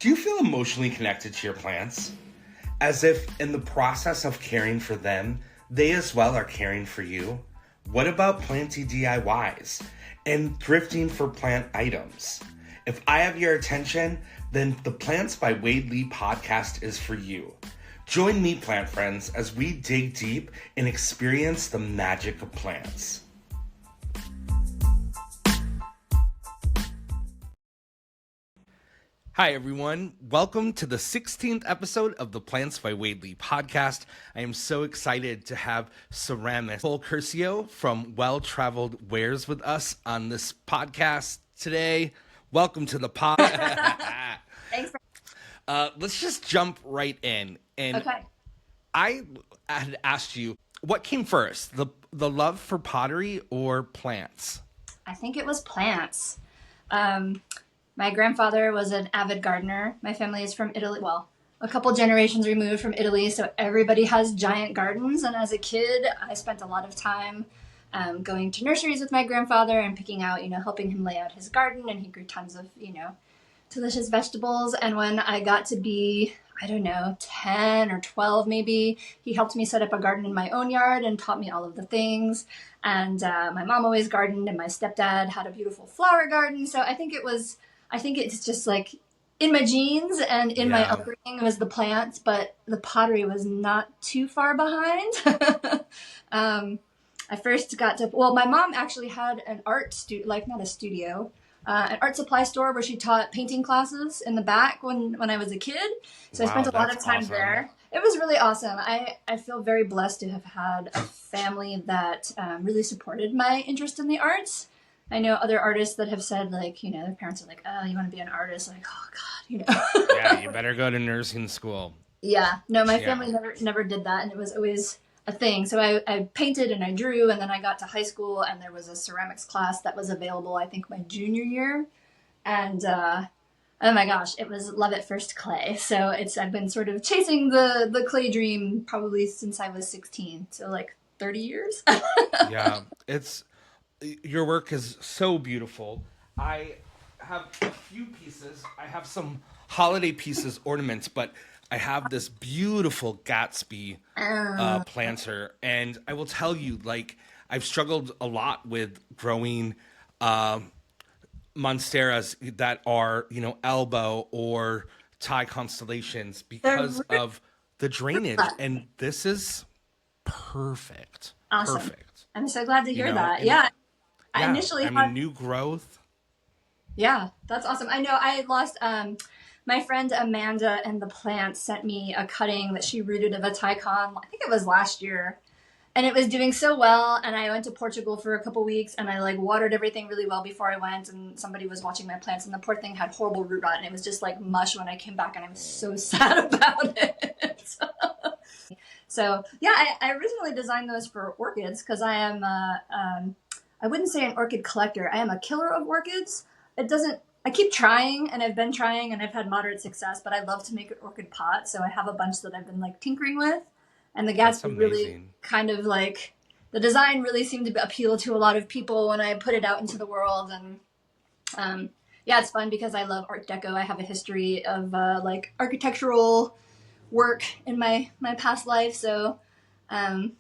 Do you feel emotionally connected to your plants? As if in the process of caring for them, they as well are caring for you? What about planty DIYs and thrifting for plant items? If I have your attention, then the Plants by Wade Lee podcast is for you. Join me, plant friends, as we dig deep and experience the magic of plants. Hi, everyone. Welcome to the 16th episode of the Plants by Wade Lee podcast. I am so excited to have ceramist Nicole Curcio from Well Traveled Wares with us on this podcast today. Welcome to the pod. Thanks. Let's just jump right in. And Okay. I had asked you, what came first, the love for pottery or plants? I think it was plants. My grandfather was an avid gardener. My family is from Italy. Well, a couple generations removed from Italy, so everybody has giant gardens. And as a kid, I spent a lot of time going to nurseries with my grandfather and picking out, helping him lay out his garden. And he grew tons of, delicious vegetables. And when I got to be, 10 or 12 maybe, he helped me set up a garden in my own yard and taught me all of the things. And my mom always gardened, and my stepdad had a beautiful flower garden. So I think it's just like in my genes and in my upbringing was the plants, but the pottery was not too far behind. I first my mom actually had an art not a studio, an art supply store where she taught painting classes in the back when I was a kid. So I spent a lot of time there. It was really awesome. I feel very blessed to have had a family that really supported my interest in the arts. I know other artists that have said, their parents are like, oh, you want to be an artist? Like, oh, God, Yeah, you better go to nursing school. Yeah. No, my family never did that, and it was always a thing. So I painted and I drew, and then I got to high school, and there was a ceramics class that was available, I think, my junior year. And, oh my gosh, it was love at first clay. So I've been sort of chasing the clay dream probably since I was 16. So like 30 years. Yeah, your work is so beautiful. I have a few pieces. I have some holiday pieces, ornaments, but I have this beautiful Gatsby planter. And I will tell you, I've struggled a lot with growing monsteras that are, elbow or tie constellations because of the drainage. And this is perfect. Awesome. Perfect. I'm so glad to hear that. Yeah. New growth. Yeah, that's awesome. I know I lost, my friend Amanda and the Plants sent me a cutting that she rooted of a Tycon, I think it was last year. And it was doing so well. And I went to Portugal for a couple weeks, and I watered everything really well before I went. And somebody was watching my plants, and the poor thing had horrible root rot, and it was just like mush when I came back, and I was so sad about it. So yeah, I originally designed those for orchids because I am I wouldn't say an orchid collector. I am a killer of orchids. I keep trying, and I've been trying, and I've had moderate success, but I love to make an orchid pot. So I have a bunch that I've been tinkering with. And the Gatsby really kind of the design really seemed to appeal to a lot of people when I put it out into the world. And it's fun because I love Art Deco. I have a history of architectural work in my past life. So I'm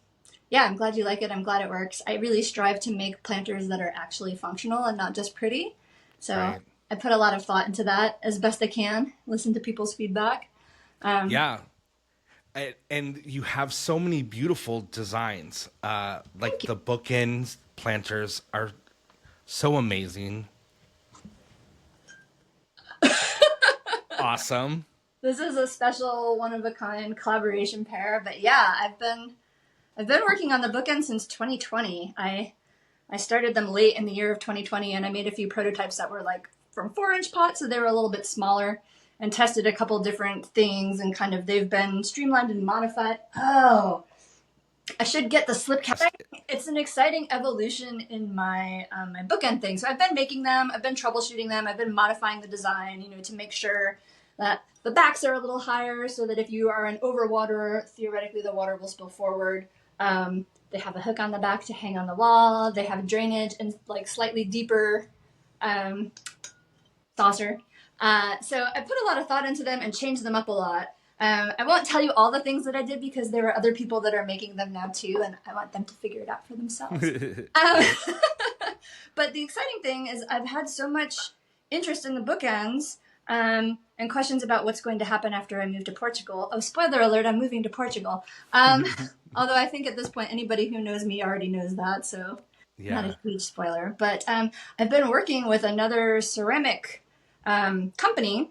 glad you like it. I'm glad it works. I really strive to make planters that are actually functional and not just pretty. So right. I put a lot of thought into that as best I can, listen to people's feedback. And you have so many beautiful designs. The bookends planters are so amazing. Awesome. This is a special one-of-a-kind collaboration pair. But yeah, I've been working on the bookends since 2020. I started them late in the year of 2020, and I made a few prototypes that were from 4-inch pots, so they were a little bit smaller, and tested a couple different things, and they've been streamlined and modified. Oh, I should get the slip cap. It's an exciting evolution in my my bookend thing. So I've been making them, I've been troubleshooting them, I've been modifying the design, to make sure that the backs are a little higher so that if you are an overwaterer, theoretically the water will spill forward. They have a hook on the back to hang on the wall. They have drainage and slightly deeper saucer. So I put a lot of thought into them and changed them up a lot. I won't tell you all the things that I did because there are other people that are making them now too, and I want them to figure it out for themselves. Um, but the exciting thing is I've had so much interest in the bookends and questions about what's going to happen after I move to Portugal. Oh, spoiler alert, I'm moving to Portugal. Although I think at this point anybody who knows me already knows that, so not Yeah. a huge spoiler. But I've been working with another ceramic company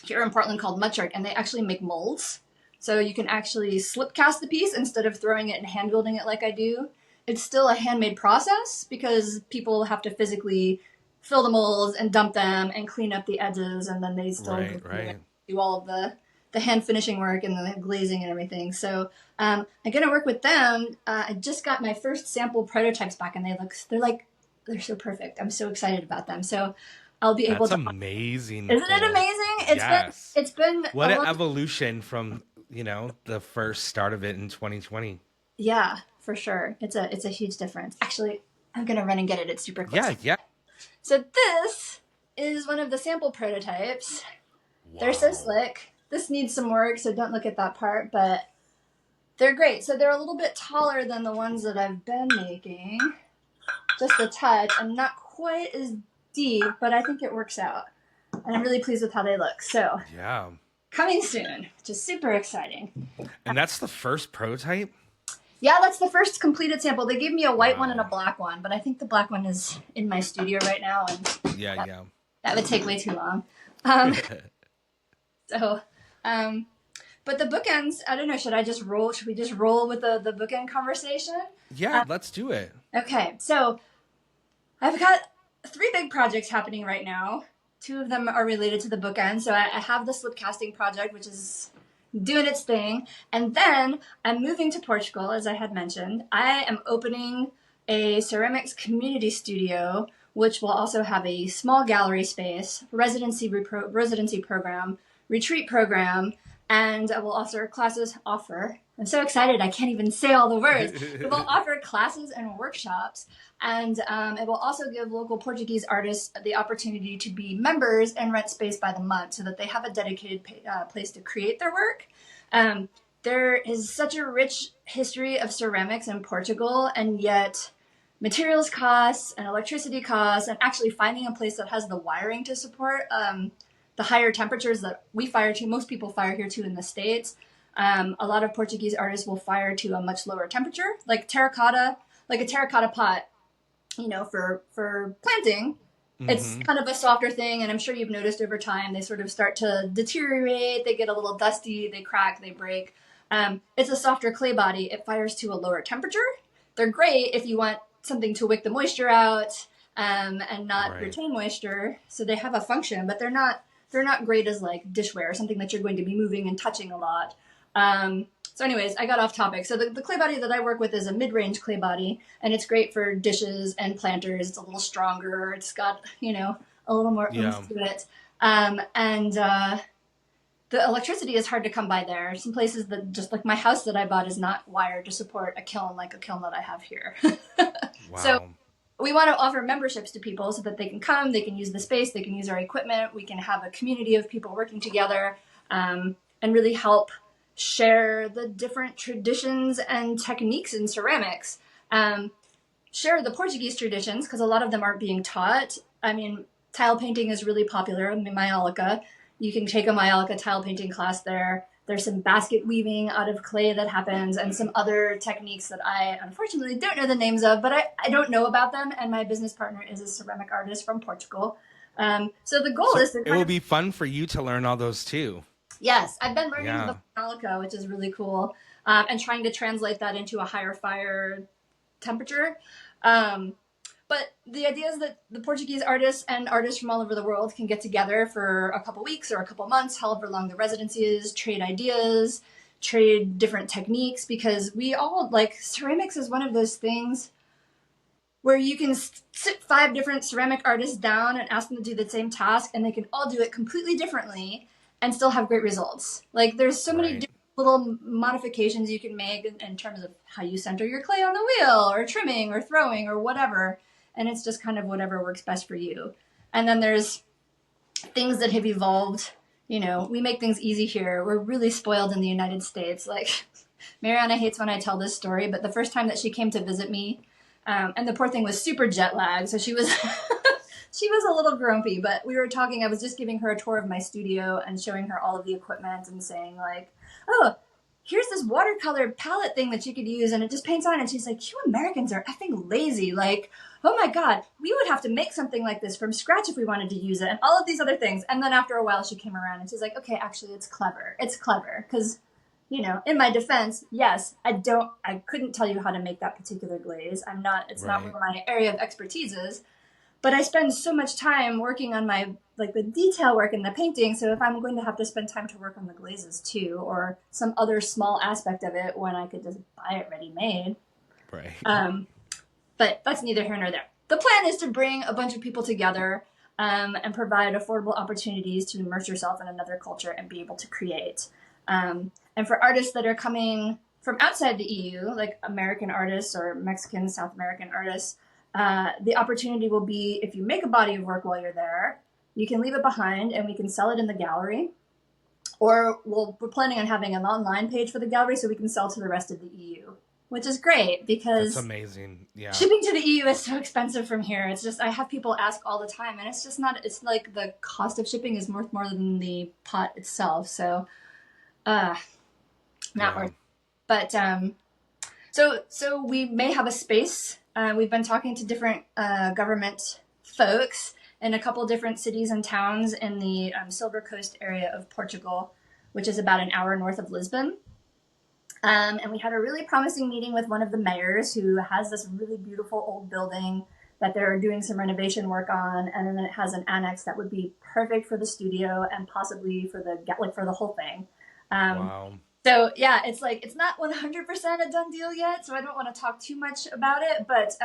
here in Portland called Mudshark, and they actually make molds. So you can actually slip cast the piece instead of throwing it and hand building it like I do. It's still a handmade process because people have to physically fill the molds and dump them and clean up the edges, and then they still Right, right. do all of the hand finishing work and the glazing and everything. So I'm gonna work with them. I just got my first sample prototypes back, and they're so perfect. I'm so excited about them. So I'll be able That's to. amazing, Isn't it Nicole. amazing? Yes. It's been a What an long. evolution from, the first start of it in 2020. Yeah, for sure. It's a huge difference. Actually, I'm gonna run and get it. It's super close. Yeah, yeah. So this is one of the sample prototypes. They're so Wow. slick. This needs some work, so don't look at that part, but they're great. So they're a little bit taller than the ones that I've been making. Just a touch, and not quite as deep, but I think it works out. And I'm really pleased with how they look. So Yeah. coming soon, which is super exciting. And that's the first prototype? Yeah, that's the first completed sample. They gave me a white one and a Wow. black one, but I think the black one is in my studio right now, and Yeah, that, yeah. that would take way too long. Um, so, um, but the bookends, I don't know, should I just roll? Should we just roll with the bookend conversation? Yeah, let's do it. Okay, so I've got three big projects happening right now. Two of them are related to the bookend. So I have the slip casting project, which is doing its thing. And then I'm moving to Portugal, as I had mentioned. I am opening a ceramics community studio, which will also have a small gallery space, residency program, retreat program, and I will also classes offer. I'm so excited, I can't even say all the words. It will offer classes and workshops, and it will also give local Portuguese artists the opportunity to be members and rent space by the month so that they have a dedicated place to create their work. Um, there is such a rich history of ceramics in Portugal, and yet materials costs and electricity costs, and actually finding a place that has the wiring to support the higher temperatures that we fire to, most people fire here too in the States. A lot of Portuguese artists will fire to a much lower temperature, like terracotta, like a terracotta pot, for planting. It's Hmm. kind of a softer thing, and I'm sure you've noticed over time they sort of start to deteriorate. They get a little dusty, they crack, they break. It's a softer clay body. It fires to a lower temperature. They're great if you want something to wick the moisture out and not Right. retain moisture. So they have a function, but they're not great as like dishware, something that you're going to be moving and touching a lot. So anyways, I got off topic. So the clay body that I work with is a mid-range clay body, and it's great for dishes and planters. It's a little stronger. It's got, a little more Yeah. oomph to it. And the electricity is hard to come by there. Some places that just like my house that I bought is not wired to support a kiln like a kiln that I have here. So Wow. we want to offer memberships to people so that they can come, they can use the space, they can use our equipment, we can have a community of people working together and really help share the different traditions and techniques in ceramics. Share the Portuguese traditions because a lot of them aren't being taught. I mean, tile painting is really popular in Maiolica. You can take a Maiolica tile painting class there. There's some basket weaving out of clay that happens and some other techniques that I unfortunately don't know the names of, but I don't know about them. And my business partner is a ceramic artist from Portugal. So the goal So is to it kind will of, be fun for you to learn all those too. yes, I've been learning the Yeah. Maiolica, which is really cool, and trying to translate that into a higher fire temperature. Um, but the idea is that the Portuguese artists and artists from all over the world can get together for a couple weeks or a couple months, however long the residency is, trade ideas, trade different techniques, because we all like ceramics is one of those things where you can sit five different ceramic artists down and ask them to do the same task, and they can all do it completely differently and still have great results. Like there's so many Right. different little modifications you can make in terms of how you center your clay on the wheel or trimming or throwing or whatever, and it's just kind of whatever works best for you. And then there's things that have evolved. We make things easy here. We're really spoiled in the United States. Like, Mariana hates when I tell this story, but the first time that she came to visit me, and the poor thing was super jet lagged, so she was she was a little grumpy. But we were talking. I was just giving her a tour of my studio and showing her all of the equipment and saying like, "Oh, here's this watercolor palette thing that you could use, and it just paints on." And she's like, "You Americans are effing lazy. Like, oh my God, we would have to make something like this from scratch if we wanted to use it," and all of these other things. And then after a while, she came around and she's like, "Okay, actually, it's clever. It's clever." Because, in my defense, yes, I couldn't tell you how to make that particular glaze. It's not where my area of expertise is. But I spend so much time working on my, like, the detail work in the painting. So if I'm going to have to spend time to work on the glazes too, or some other small aspect of it, when I could just buy it ready made. Right. But that's neither here nor there. The plan is to bring a bunch of people together and provide affordable opportunities to immerse yourself in another culture and be able to create. And for artists that are coming from outside the EU, like American artists or Mexican, South American artists, the opportunity will be, if you make a body of work while you're there, you can leave it behind and we can sell it in the gallery. Or we're planning on having an online page for the gallery so we can sell to the rest of the EU, which is great because that's amazing. Yeah. Shipping to the EU is so expensive from here. It's just, I have people ask all the time, and it's just not, it's like the cost of shipping is worth more than the pot itself. So, not worth. But, so we may have a space. We've been talking to different government folks in a couple different cities and towns in the Silver Coast area of Portugal, which is about an hour north of Lisbon. And we had a really promising meeting with one of the mayors who has this really beautiful old building that they're doing some renovation work on. And then it has an annex that would be perfect for the studio and possibly for the whole thing. Wow. So yeah, it's not 100% a done deal yet. So I don't want to talk too much about it, but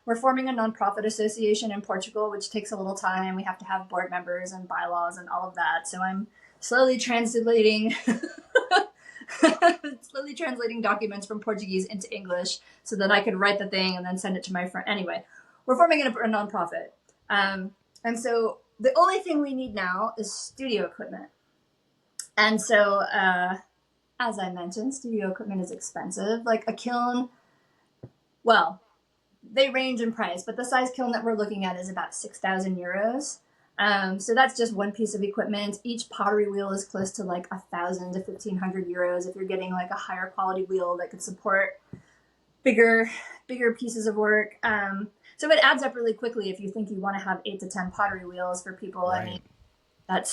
we're forming a nonprofit association in Portugal, which takes a little time. We have to have board members and bylaws and all of that. So I'm slowly translating documents from Portuguese into English so that I could write the thing and then send it to my friend. Anyway, we're forming a nonprofit. And so the only thing we need now is studio equipment. And so, as I mentioned, studio equipment is expensive. Like a kiln, well, they range in price, but the size kiln that we're looking at is about 6,000 euros. So that's just one piece of equipment. Each pottery wheel is close to like 1,000 to 1,500 euros if you're getting like a higher quality wheel that could support bigger pieces of work. So it adds up really quickly if you think you want to have 8 to 10 pottery wheels for people. Right. I mean,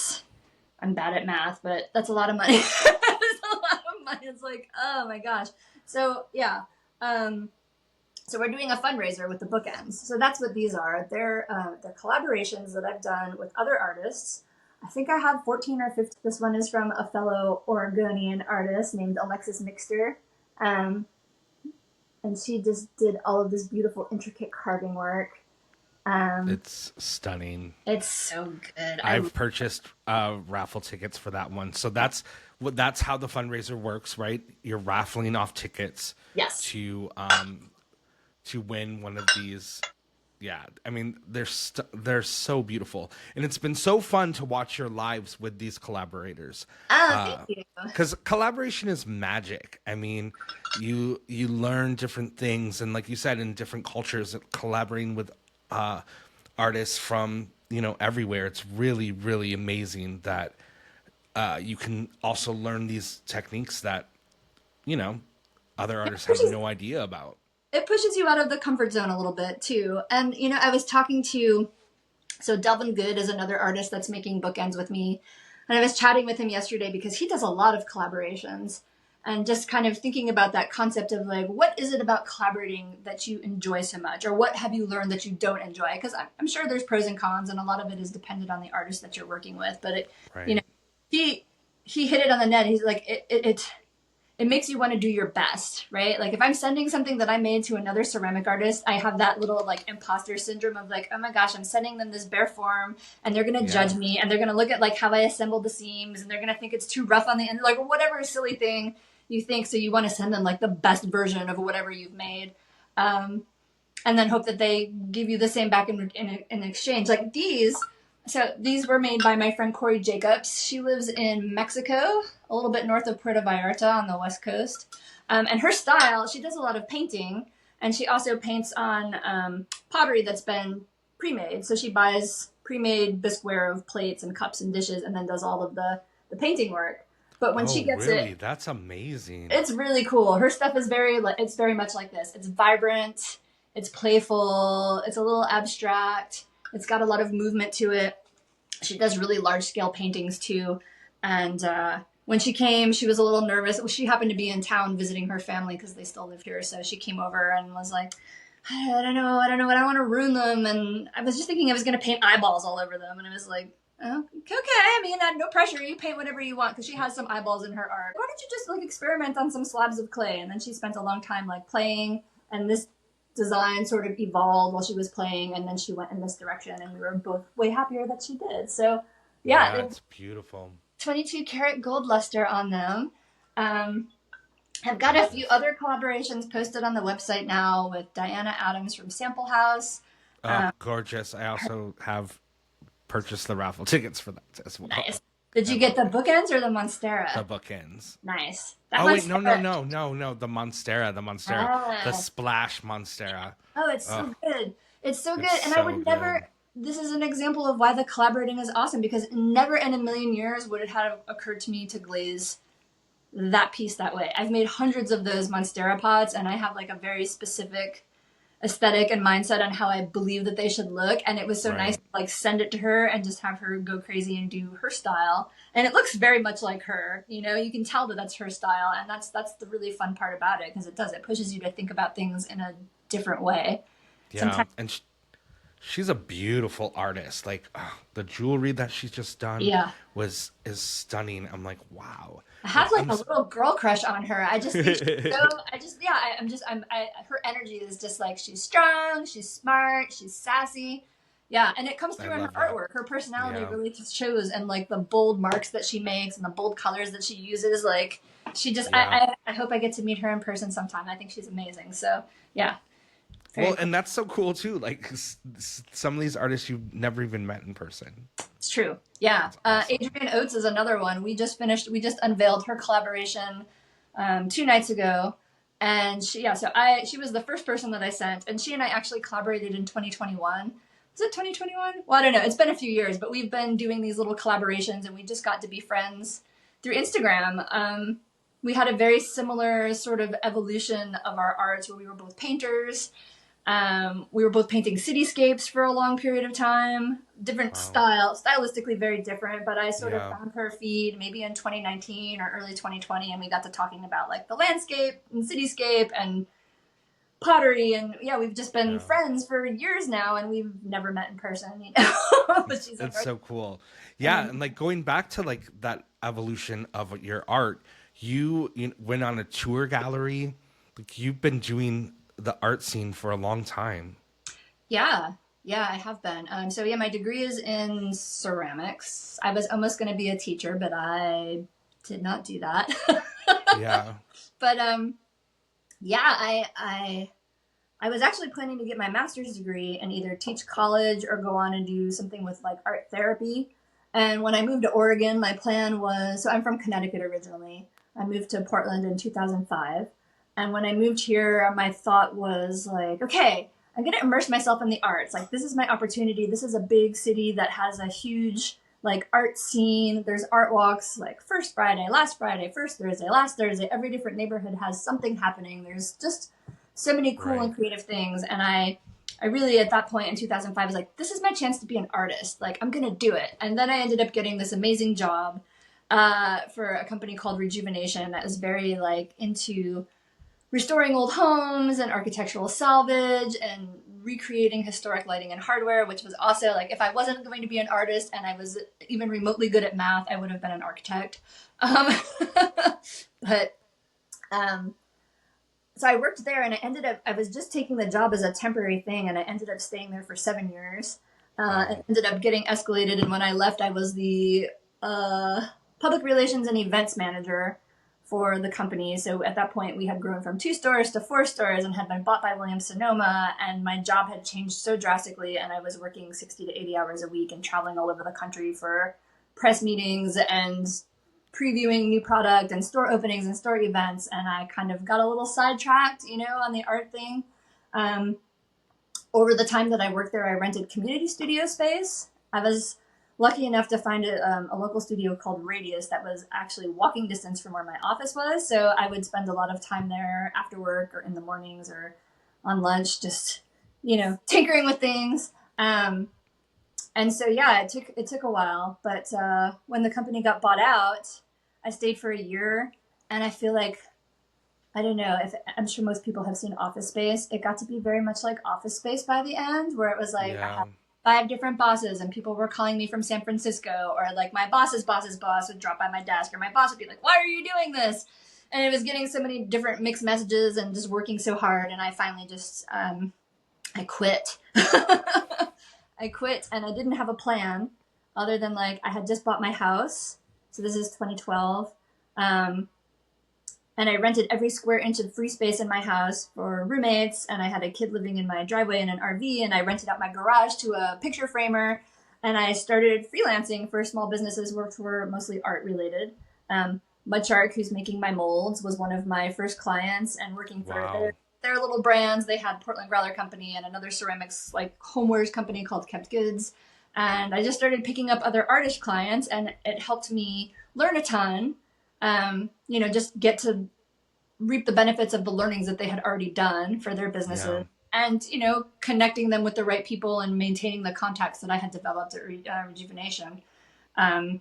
I'm bad at math, but that's a lot of money. That's a lot of money. It's like, oh my gosh. So yeah. So we're doing a fundraiser with the bookends. So that's what these are. They're collaborations that I've done with other artists. I think I have 14 or 15. This one is from a fellow Oregonian artist named Alexis Mixter. And she just did all of this beautiful, intricate carving work. It's stunning. It's so good. I've purchased raffle tickets for that one. So that's how the fundraiser works, right? You're raffling off tickets. Yes. To win one of these. Yeah, I mean, they're so beautiful. And it's been so fun to watch your lives with these collaborators. Oh, thank you. Because collaboration is magic. I mean, you learn different things. And like you said, in different cultures, collaborating with artists from, everywhere. It's really, really amazing that you can also learn these techniques that, other artists have no idea about. It pushes you out of the comfort zone a little bit too. And, I was talking to, so Delvin Good is another artist that's making bookends with me. And I was chatting with him yesterday because he does a lot of collaborations and just kind of thinking about that concept of like, what is it about collaborating that you enjoy so much? Or what have you learned that you don't enjoy? Because I'm sure there's pros and cons and a lot of it is dependent on the artist that you're working with. But right. He hit it on the net. He's like, it makes you want to do your best, right? Like if I'm sending something that I made to another ceramic artist, I have that little like imposter syndrome of like, oh my gosh, I'm sending them this bare form and they're going to judge me and they're going to look at like how I assembled the seams and they're going to think it's too rough on the end, like whatever silly thing you think. So you want to send them like the best version of whatever you've made. And then hope that they give you the same back in exchange. Like these, So these were made by my friend Corey Jacobs. She lives in Mexico, a little bit north of Puerto Vallarta on the west coast. And her style, she does a lot of painting, and she also paints on pottery that's been pre-made. So she buys pre-made bisqueware of plates and cups and dishes, and then does all of the painting work. But when she Oh, gets really? it, That's amazing. it's really cool. Her stuff is it's very much like this. It's vibrant, it's playful, it's a little abstract. It's got a lot of movement to it. She does really large scale paintings too. And when she came, she was a little nervous. She happened to be in town visiting her family because they still live here. So she came over and was like, I don't know, I don't want to ruin them. And I was just thinking I was going to paint eyeballs all over them. And I was like, oh, okay. I mean, no pressure. You paint whatever you want, because she has some eyeballs in her art. Why don't you just like experiment on some slabs of clay? And then she spent a long time like playing, and this design sort of evolved while she was playing, and then she went in this direction, and we were both way happier that she did. So yeah, Yeah, it's beautiful. 22 karat gold luster on them. I've got a few Nice. other collaborations posted on the website now with Diana Adams from Sample House. Oh, gorgeous. I also have purchased the raffle tickets for that as well. Nice. Did you I get love the it. bookends or the The Monstera? bookends. Nice. That Oh wait, no, no, Monstera. no, no, no. The Monstera, the Ah. splash Monstera. Oh, it's Oh, so good. It's so it's good. And I so would good. never, this is an example of why the collaborating is awesome, because never in a million years would it have occurred to me to glaze that piece that way. I've made hundreds of those Monstera pots, and I have like a very specific aesthetic and mindset on how I believe that they should look. And it was so nice Right. to like send it to her and just have her go crazy and do her style. And it looks very much like her. You know, you can tell that that's her style, and that's the really fun part about it, because it pushes you to think about things in a different way. Yeah, Sometimes, and she's a beautiful artist. Like the jewelry that she's just done yeah. was is stunning. I'm like, wow. I Like have like a little girl crush on her. I just think she's so. Yeah. I'm just. Her energy is just like, she's strong. She's smart. She's sassy. Yeah, and it comes I through in her love that. artwork. Her personality Yeah. really just shows, and like the bold marks that she makes and the bold colors that she uses. Like, she just. Yeah. I hope I get to meet her in person sometime. I think she's amazing. So yeah, very Well, cool. and that's so cool too. Like some of these artists you've never even met in person. It's true. Yeah. That's awesome. Adrienne Oates is another one. We just finished. We just unveiled her collaboration 2 nights ago, and she was the first person that I sent, and she and I actually collaborated in 2021. Was it 2021? Well, I don't know. It's been a few years, but we've been doing these little collaborations, and we just got to be friends through Instagram. We had a very similar sort of evolution of our arts, where we were both painters. We were both painting cityscapes for a long period of time. Different Wow. stylistically very different, but I sort of Yeah. found her feed maybe in 2019 or early 2020, and we got to talking about like the landscape and cityscape and pottery, and yeah, we've just been Yeah. friends for years now, and we've never met in person, but she's an It's artist. so cool. Yeah, And and like going back to like that evolution of your art, you went on a tour gallery. Like you've been doing the art scene for a long time. yeah, yeah, I have been. So yeah, my degree is in ceramics. I was almost going to be a teacher, but I did not do that. Yeah. But yeah, I was actually planning to get my master's degree and either teach college or go on and do something with like art therapy. And when I moved to Oregon, my plan was, so I'm from Connecticut originally. I moved to Portland in 2005. And when I moved here, my thought was like, okay, I'm going to immerse myself in the arts. Like, this is my opportunity. This is a big city that has a huge like art scene. There's art walks like first Friday, first Thursday, last Thursday. Every different neighborhood has something happening. There's just so many cool Right. and creative things. And I really, at that point in 2005, was like, this is my chance to be an artist. Like, I'm going to do it. And then I ended up getting this amazing job for a company called Rejuvenation that was very like into restoring old homes and architectural salvage and recreating historic lighting and hardware, which was also like, if I wasn't going to be an artist and I was even remotely good at math, I would have been an architect. Um, but um, so I worked there, and I was just taking the job as a temporary thing, and I ended up staying there for 7 years. And Wow. ended up getting escalated, and when I left, I was the uh, public relations and events manager for the company. So at that point, we had grown from 2 stores to 4 stores and had been bought by Williams-Sonoma. And my job had changed so drastically. And I was working 60 to 80 hours a week and traveling all over the country for press meetings and previewing new product and store openings and store events. And I kind of got a little sidetracked, on the art thing. Over the time that I worked there, I rented community studio space. I was lucky enough to find a local studio called Radius that was actually walking distance from where my office was. So I would spend a lot of time there after work or in the mornings or on lunch, just, tinkering with things. And so, yeah, it took a while. But when the company got bought out, I stayed for a year. And I feel like, I don't know, if I'm sure most people have seen Office Space. It got to be very much like Office Space by the end, where it was like I had 5 different bosses and people were calling me from San Francisco, or like my boss's boss's boss would drop by my desk, or my boss would be like, "Why are you doing this?" And it was getting so many different mixed messages and just working so hard. And I finally just, I quit. I quit, and I didn't have a plan other than like I had just bought my house. So this is 2012. And I rented every square inch of free space in my house for roommates. And I had a kid living in my driveway in an RV. And I rented out my garage to a picture framer. And I started freelancing for small businesses, worked for mostly art related. Mudshark, who's making my molds, was one of my first clients, and working for their little brands. They had Portland Growler Company and another ceramics like homewares company called Kept Goods. And I just started picking up other artist clients, and it helped me learn a ton. Just get to reap the benefits of the learnings that they had already done for their businesses, and, connecting them with the right people and maintaining the contacts that I had developed at Rejuvenation. I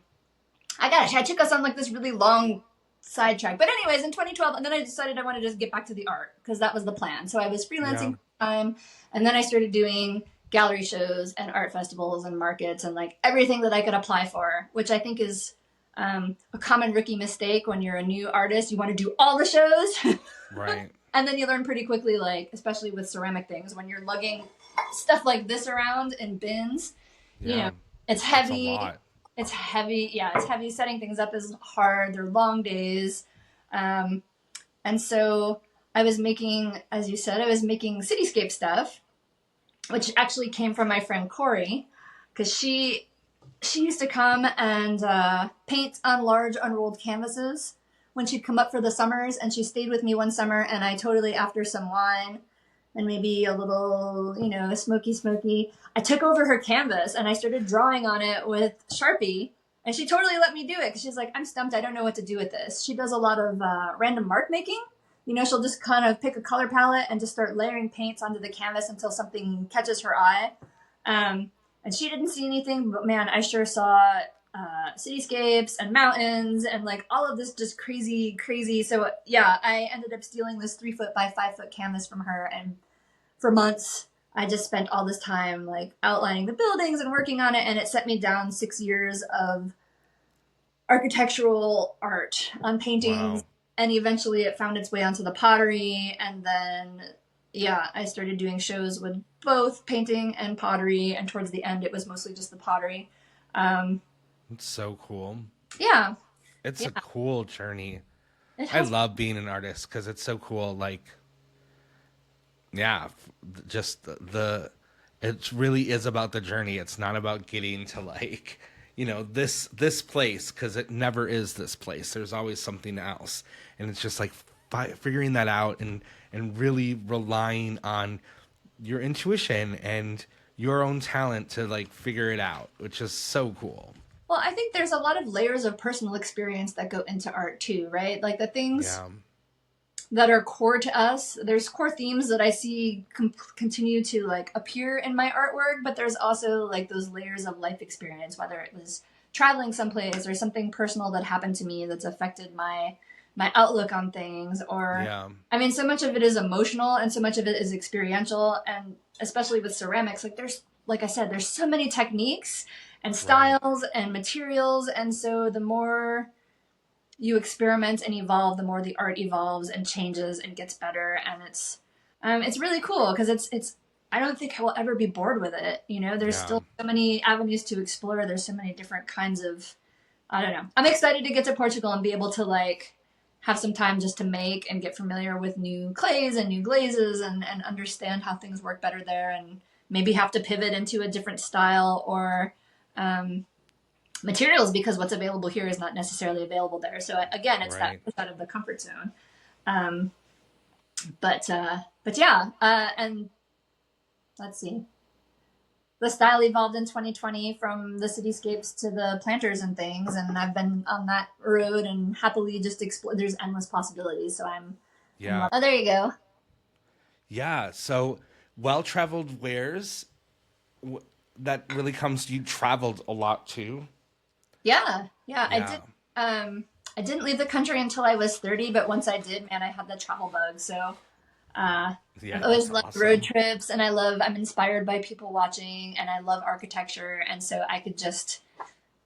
took us on like this really long sidetrack, but anyways, in 2012, and then I decided I wanted to just get back to the art because that was the plan. So I was freelancing time, and then I started doing gallery shows and art festivals and markets and like everything that I could apply for, which I think is a common rookie mistake when you're a new artist. You want to do all the shows. Right. And then you learn pretty quickly, like, especially with ceramic things, when you're lugging stuff like this around in bins, it's heavy. It's heavy. Yeah, it's heavy. Setting things up is hard. They're long days. And so I was making, as you said, cityscape stuff, which actually came from my friend Corey, because she used to come and paint on large unrolled canvases when she'd come up for the summers. And she stayed with me one summer, and I totally, after some wine and maybe a little, smoky, I took over her canvas and I started drawing on it with Sharpie. And she totally let me do it because she's like, "I'm stumped. I don't know what to do with this." She does a lot of random mark making. She'll just kind of pick a color palette and just start layering paints onto the canvas until something catches her eye. And she didn't see anything, but man, I sure saw cityscapes and mountains and like all of this just crazy. So yeah, I ended up stealing this 3-foot by 5-foot canvas from her. And for months, I just spent all this time like outlining the buildings and working on it. And it set me down 6 years of architectural art on paintings. Wow. And eventually it found its way onto the pottery. And then, I started doing shows with both painting and pottery. And towards the end, it was mostly just the pottery. It's so cool. Yeah. It's a cool journey. I love being an artist because it's so cool. Like, just it really is about the journey. It's not about getting to like, this place, because it never is this place. There's always something else. And it's just like figuring that out and really relying on your intuition and your own talent to like figure it out, which is so cool. Well, I think there's a lot of layers of personal experience that go into art too, right? Like the things that are core to us. There's core themes that I see continue to like appear in my artwork, but there's also like those layers of life experience, whether it was traveling someplace or something personal that happened to me that's affected my outlook on things, or I mean, so much of it is emotional and so much of it is experiential. And especially with ceramics, like I said, there's so many techniques and styles and materials. And so the more you experiment and evolve, the more the art evolves and changes and gets better. And it's really cool because it's I don't think I will ever be bored with it. There's still so many avenues to explore. There's so many different kinds of, I don't know. I'm excited to get to Portugal and be able to like have some time just to make and get familiar with new clays and new glazes and understand how things work better there, and maybe have to pivot into a different style or um, materials because what's available here is not necessarily available there. So again, it's that Right. push out of the comfort zone. Um, but yeah, and let's see. The style evolved in 2020 from the cityscapes to the planters and things, and I've been on that road and happily just explore. There's endless possibilities, so I'm Yeah. oh, there you go. Yeah. So well traveled wares, w- that really comes, you traveled a lot too. Yeah, yeah. Yeah. Um, I didn't leave the country until I was 30, but once I did, man, I had the travel bug. So I've Yeah, always that's loved road awesome. trips, and I'm inspired by people watching, and I love architecture, and so I could just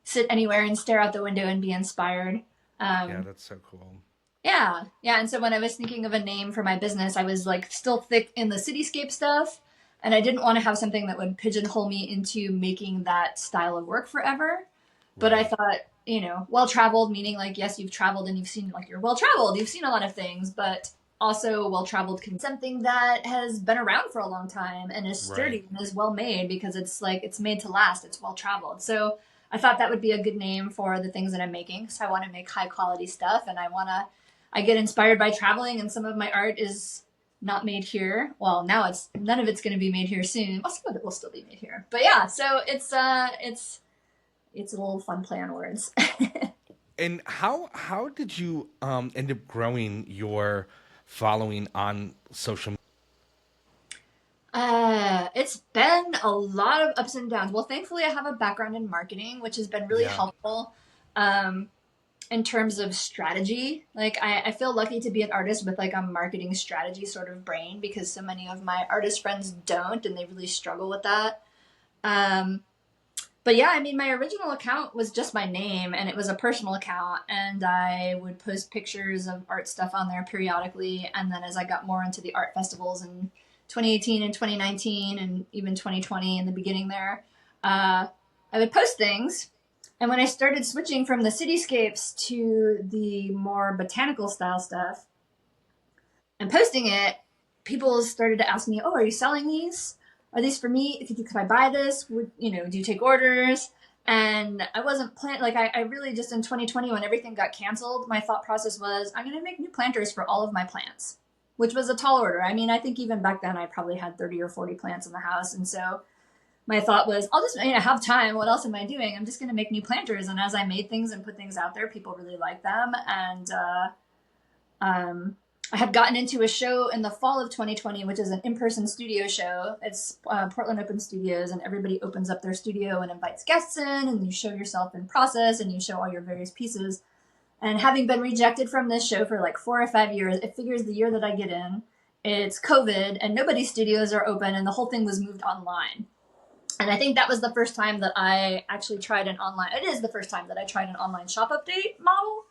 sit anywhere and stare out the window and be inspired. Yeah, Um, that's so cool. yeah, yeah. And so when I was thinking of a name for my business, I was like still thick in the cityscape stuff, and I didn't want to have something that would pigeonhole me into making that style of work forever. But I Right. thought, well traveled, meaning like, yes, you've traveled and you've seen, like, you're well traveled, you've seen a lot of things, but also well traveled can be something that has been around for a long time and is Right. sturdy and is well made because it's like it's made to last, it's well traveled. So I thought that would be a good name for the things that I'm making. So I want to make high quality stuff, and I get inspired by traveling, and some of my art is not made here. Well, now it's none of it's going to be made here soon. Well, some of it will still be made here. But yeah, so it's a little fun play on words. And how did you end up growing your following on social media? It's been a lot of ups and downs. Well, thankfully, I have a background in marketing, which has been really Yeah. helpful um, in terms of strategy. Like, I feel lucky to be an artist with like a marketing strategy sort of brain because so many of my artist friends don't, and they really struggle with that. Um, but yeah, I mean, my original account was just my name, and it was a personal account, and I would post pictures of art stuff on there periodically. And then as I got more into the art festivals in 2018 and 2019, and even 2020 in the beginning there, I would post things. And when I started switching from the cityscapes to the more botanical style stuff and posting it, people started to ask me, "Oh, are you selling these? Are these for me? Could I buy this? Do you take orders?" And I wasn't planning. Like, I really just in 2020 when everything got canceled, my thought process was I'm going to make new planters for all of my plants, which was a tall order. I mean, I think even back then I probably had 30 or 40 plants in the house, and so my thought was I'll just have time. What else am I doing? I'm just going to make new planters. And as I made things and put things out there, people really liked them, and um, I had gotten into a show in the fall of 2020, which is an in-person studio show. It's Portland Open Studios, and everybody opens up their studio and invites guests in, and you show yourself in process, and you show all your various pieces. And having been rejected from this show for like 4 or 5 years, it figures the year that I get in, it's COVID, and nobody's studios are open, and the whole thing was moved online. And I think that was the first time that I actually tried an online. It is the first time that I tried an online shop update model.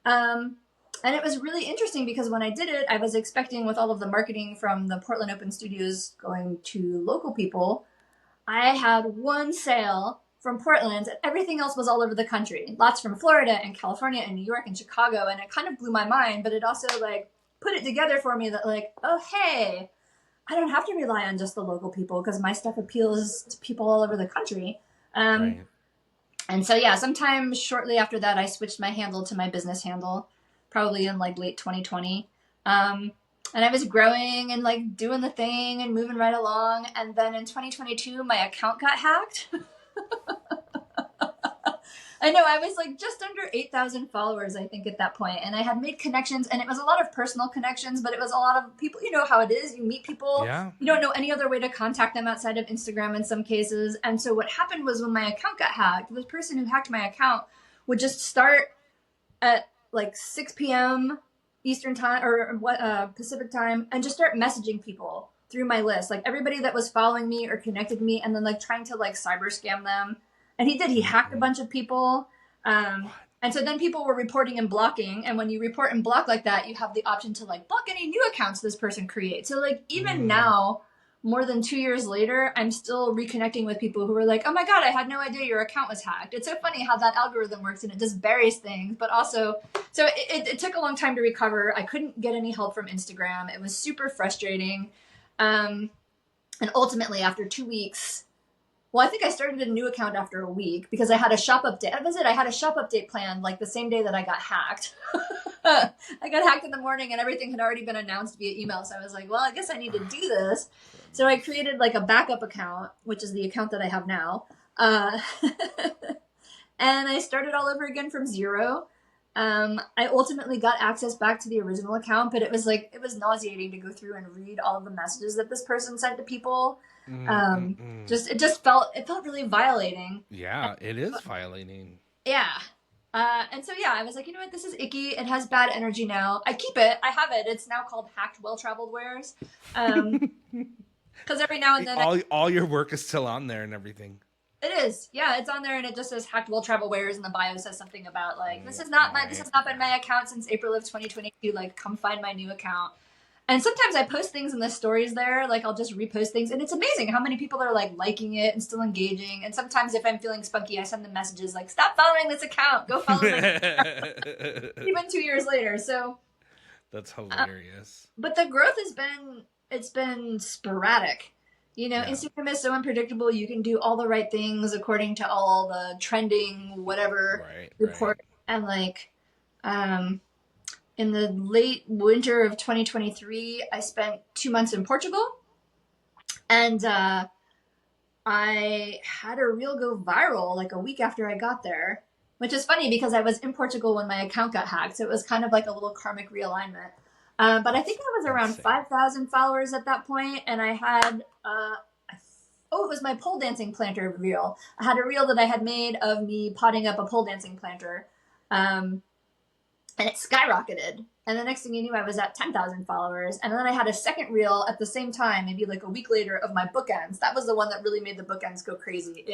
Um, and it was really interesting because when I did it, I was expecting, with all of the marketing from the Portland Open Studios going to local people, I had one sale from Portland, and everything else was all over the country. Lots from Florida and California and New York and Chicago, and it kind of blew my mind. But it also like put it together for me that like, oh hey, I don't have to rely on just the local people because my stuff appeals to people all over the country. Um, Right. and so, yeah, sometime shortly after that, I switched my handle to my business handle, probably in like late 2020. Um, and I was growing and like doing the thing and moving right along. And then in 2022, my account got hacked. I know, I was like just under 8,000 followers, I think, at that point. And I had made connections, and it was a lot of personal connections, but it was a lot of people. You know how it is. You meet people, Yeah. you don't know any other way to contact them outside of Instagram in some cases. And so what happened was when my account got hacked, the person who hacked my account would just start at like 6 p.m. Eastern time or what Pacific time and just start messaging people through my list, like everybody that was following me or connected me, and then like trying to like cyber scam them. And he did. He hacked a Mm-mm. bunch of people. Um, What? and so then people were reporting and blocking. And when you report and block like that, you have the option to like block any new accounts this person creates. So like even Mm. now, more than 2 years later, I'm still reconnecting with people who were like, oh my God, I had no idea your account was hacked. It's so funny how that algorithm works, and it just buries things. But also, so it took a long time to recover. I couldn't get any help from Instagram. It was super frustrating. And ultimately, after 2 weeks, well, I think I started a new account after a week because I had a shop update. That was it. I had a shop update planned like the same day that I got hacked. I got hacked in the morning and everything had already been announced via email. So I was like, well, I guess I need to do this. So I created like a backup account, which is the account that I have now. And I started all over again from zero. I ultimately got access back to the original account, but it was nauseating to go through and read all of the messages that this person sent to people. It felt really violating. Yeah, it is violating. Yeah. And so yeah, I was like, you know what, this is icky. It has bad energy now. I keep it. I have it. It's now called Hacked Well Traveled Wares. Because every now and then all your work is still on there and everything. It is. Yeah, it's on there and it just says Hacked Well Travel Wares, and the bio says something about like this has not been my account since April of 2022. Like, come find my new account. And sometimes I post things in the stories there, like I'll just repost things, and it's amazing how many people are like liking it and still engaging. And sometimes if I'm feeling spunky, I send them messages like, "Stop following this account. Go follow my account." Even 2 years later. So that's hilarious. But the growth has been sporadic. You know, yeah. Instagram is so unpredictable. You can do all the right things according to all the trending whatever report. Right. And like, in the late winter of 2023, I spent 2 months in Portugal, and I had a reel go viral like a week after I got there, which is funny because I was in Portugal when my account got hacked. So it was kind of like a little karmic realignment. But I think I was around 5,000 followers at that point, and I had, it was my pole dancing planter reel. I had a reel that I had made of me potting up a pole dancing planter, and it skyrocketed. And the next thing you knew, I was at 10,000 followers. And then I had a second reel at the same time, maybe like a week later, of my bookends. That was the one that really made the bookends go crazy.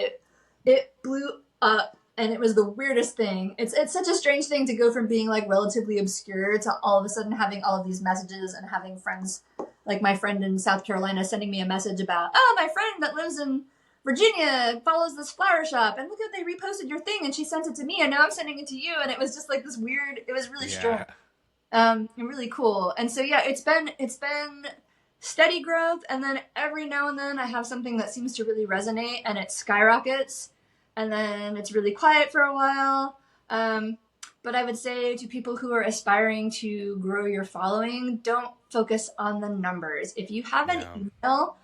It blew up. And it was the weirdest thing. It's such a strange thing to go from being like relatively obscure to all of a sudden having all of these messages and having friends, like my friend in South Carolina sending me a message about, oh, my friend that lives in Virginia follows this flower shop, and look at, they reposted your thing and she sent it to me and now I'm sending it to you. And it was just like this weird, it was really strange. And really cool. And so yeah, it's been steady growth, and then every now and then I have something that seems to really resonate and it skyrockets. And then it's really quiet for a while. But I would say to people who are aspiring to grow your following, don't focus on the numbers. If you have an email,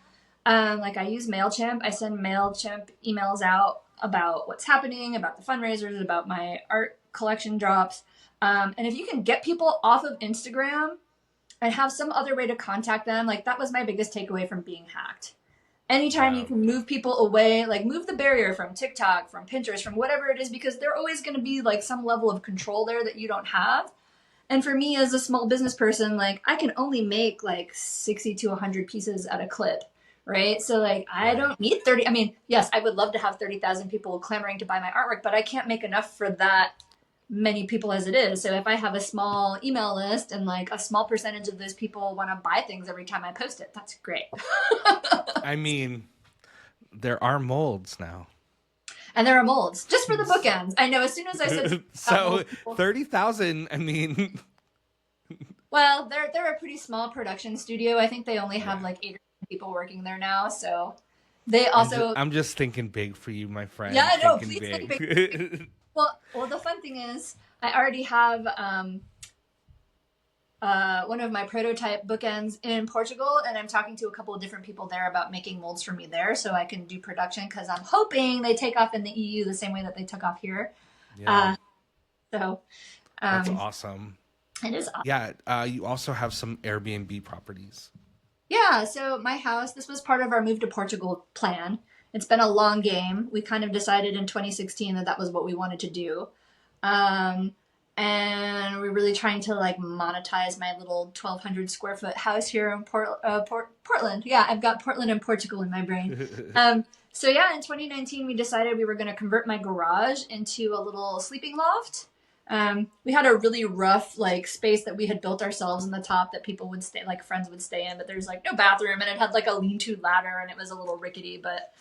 like I use MailChimp, I send MailChimp emails out about what's happening, about the fundraisers, about my art collection drops. And if you can get people off of Instagram and have some other way to contact them, like that was my biggest takeaway from being hacked. Anytime you can move people away, like move the barrier from TikTok, from Pinterest, from whatever it is, because they're always going to be like some level of control there that you don't have. And for me as a small business person, like I can only make like 60 to 100 pieces at a clip, right? So like I don't need 30. I mean, yes, I would love to have 30,000 people clamoring to buy my artwork, but I can't make enough for that many people as it is. So if I have a small email list and like a small percentage of those people want to buy things every time I post it, that's great. I mean, there are molds now. And there are molds just for the bookends. I know as soon as I said so 30,000, I mean. Well, they're a pretty small production studio. I think they only have like 8 or 10 people working there now. So they also. I'm just thinking big for you, my friend. Yeah, I know. Please think big. Well, the fun thing is, I already have one of my prototype bookends in Portugal, and I'm talking to a couple of different people there about making molds for me there, so I can do production, because I'm hoping they take off in the EU the same way that they took off here. Yeah. That's awesome. It is awesome. Yeah, you also have some Airbnb properties. Yeah, so my house, this was part of our move to Portugal plan. It's been a long game. We kind of decided in 2016 that was what we wanted to do. And we're really trying to like monetize my little 1,200 square foot house here in Portland. Yeah, I've got Portland and Portugal in my brain. So yeah, in 2019, we decided we were going to convert my garage into a little sleeping loft. We had a really rough like space that we had built ourselves in the top that people would stay, like friends would stay in, but there's like no bathroom, and it had like a lean-to ladder, and it was a little rickety. But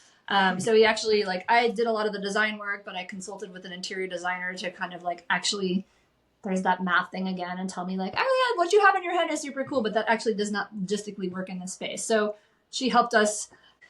so we actually like I did a lot of the design work, but I consulted with an interior designer to kind of like actually there's that math thing again and tell me like, oh yeah, what you have in your head is super cool, but that actually does not logistically work in this space. So she helped us.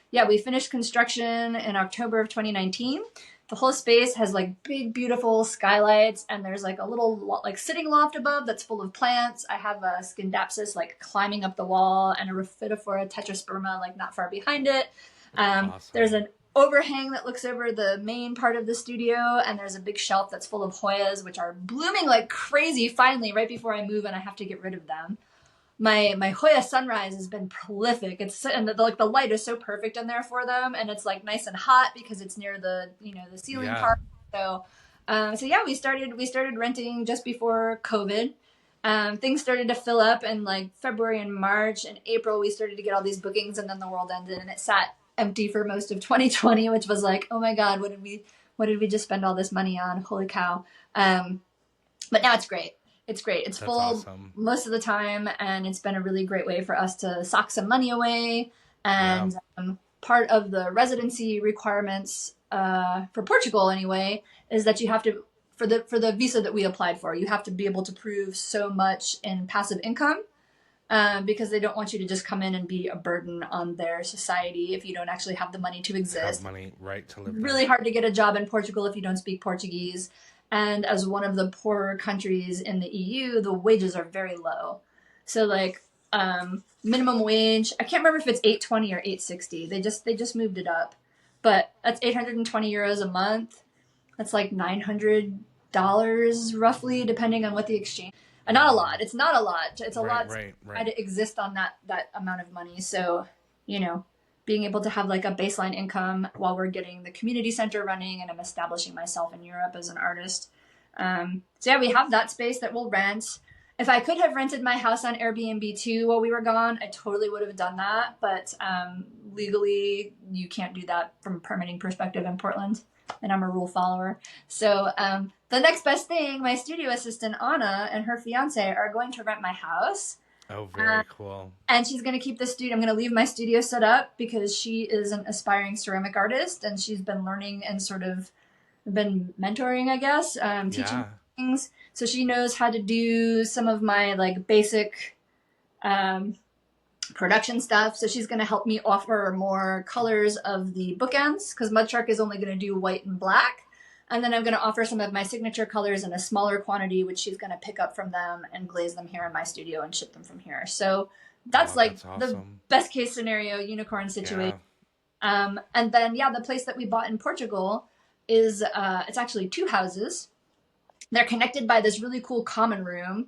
Yeah, we finished construction in October of 2019. The whole space has like big, beautiful skylights, and there's like a little like sitting loft above that's full of plants. I have a Scindapsus like climbing up the wall, and a Rhaphidophora tetrasperma like not far behind it. Awesome. There's an overhang that looks over the main part of the studio, and there's a big shelf that's full of Hoyas, which are blooming like crazy finally right before I move, and I have to get rid of them. My Hoya sunrise has been prolific. It's and the light is so perfect in there for them, and it's like nice and hot because it's near the the ceiling part. So yeah, we started renting just before COVID. Things started to fill up in like February and March and April. We started to get all these bookings, and then the world ended, and it sat empty for most of 2020, which was like, oh my god, what did we just spend all this money on? Holy cow! But now it's great. It's great. It's full awesome. Most of the time, and it's been a really great way for us to sock some money away. And part of the residency requirements for Portugal, anyway, is that you have to for the visa that we applied for, you have to be able to prove so much in passive income. Because they don't want you to just come in and be a burden on their society if you don't actually have the money to exist. Have money, right, to live really there. hard to get a job in Portugal if you don't speak Portuguese. And as one of the poorer countries in the EU, the wages are very low. So like minimum wage, I can't remember if it's 820 or 860. They just moved it up. But that's 820 euros a month. That's like $900 roughly, depending on what the exchange. And not a lot. It's not a lot. It's a lot to exist on that amount of money. So, being able to have like a baseline income while we're getting the community center running, and I'm establishing myself in Europe as an artist. So yeah, we have that space that we'll rent. If I could have rented my house on Airbnb too while we were gone, I totally would have done that. But legally, you can't do that from a permitting perspective in Portland. And I'm a rule follower. So the next best thing, my studio assistant, Anna, and her fiance are going to rent my house. Oh, very cool. And she's going to keep the studio. I'm going to leave my studio set up because she is an aspiring ceramic artist, and she's been learning and sort of been mentoring, I guess, teaching things. So she knows how to do some of my like basic production stuff. So she's going to help me offer more colors of the bookends, because Mud Shark is only going to do white and black. And then I'm going to offer some of my signature colors in a smaller quantity, which she's going to pick up from them and glaze them here in my studio and ship them from here. So that's awesome. The best case scenario unicorn situation. Yeah. And then, the place that we bought in Portugal is, it's actually 2 houses. They're connected by this really cool common room.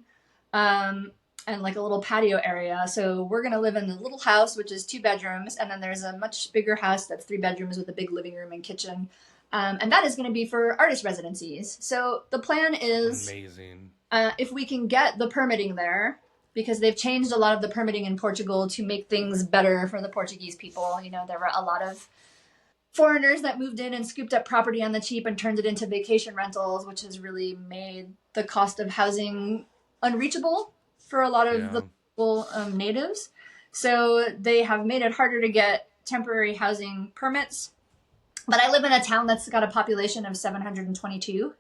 And like a little patio area. So we're going to live in the little house, which is 2 bedrooms. And then there's a much bigger house that's 3 bedrooms with a big living room and kitchen. And that is going to be for artist residencies. So the plan is amazing. If we can get the permitting there, because they've changed a lot of the permitting in Portugal to make things better for the Portuguese people. There were a lot of foreigners that moved in and scooped up property on the cheap and turned it into vacation rentals, which has really made the cost of housing unreachable for a lot of the local natives. So they have made it harder to get temporary housing permits. But I live in a town that's got a population of 722.